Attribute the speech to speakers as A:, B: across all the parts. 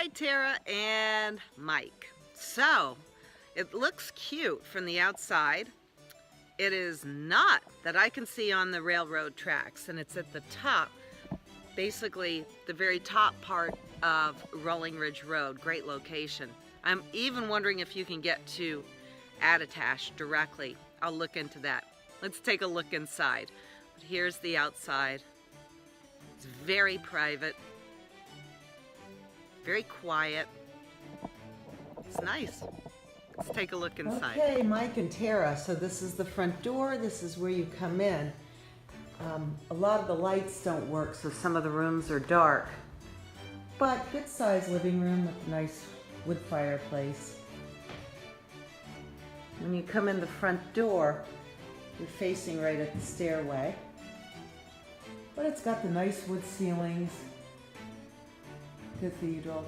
A: Hi, Tara and Mike. So, it looks cute from the outside. It is not that I can see on the railroad tracks, and it's at the top, basically the very top part of Rolling Ridge Road. Great location. I'm even wondering if you can get to Attitash directly. I'll look into that. Let's take a look inside. But here's the outside. It's very private, very quiet. It's nice. Let's take a look inside.
B: Okay, Mike and Tara, so this is the front door. This is where you come in. A lot of the lights don't work, so some of the rooms are dark. But good sized living room with a nice wood fireplace. When you come in the front door, you're facing right at the stairway. But it's got the nice wood ceilings, cathedral.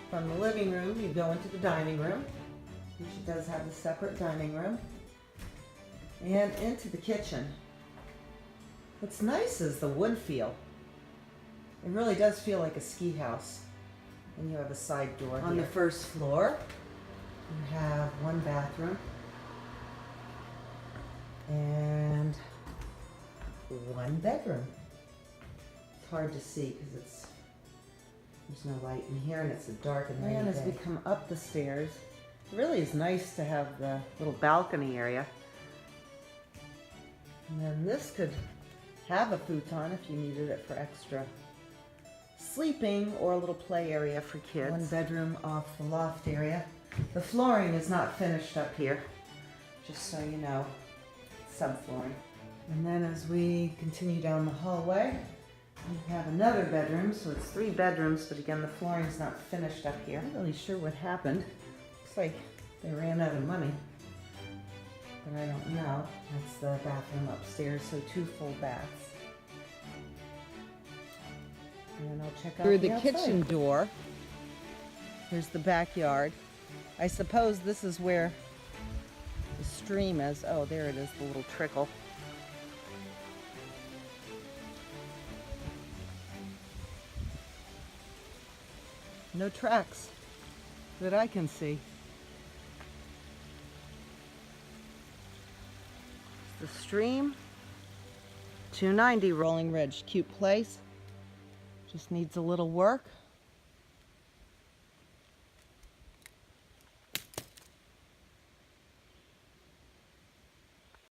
B: From the living room, you go into the dining room, which does have a separate dining room, and into the kitchen. What's nice is the wood feel. It really does feel like a ski house. And you have a side door on the first floor. You have one bathroom and one bedroom. It's hard to see because there's no light in here and it's a dark and rainy day. As we come up the stairs, it really is nice to have the little balcony area. And then this could have a futon if you needed it for extra sleeping or a little play area for kids. One bedroom off the loft area. The flooring is not finished up here, just so you know, subflooring. And then as we continue down the hallway, we have another bedroom, so it's 3 bedrooms, but again, the flooring's not finished up here. I'm not really sure what happened. Looks like they ran out of money, but I don't know. That's the bathroom upstairs, so 2 full baths. And I'll check out through the kitchen door. Here's the backyard. I suppose this is where the stream is. Oh, there it is, the little trickle. No tracks that I can see. The stream, 290 Rolling Ridge, cute place. Just needs a little work.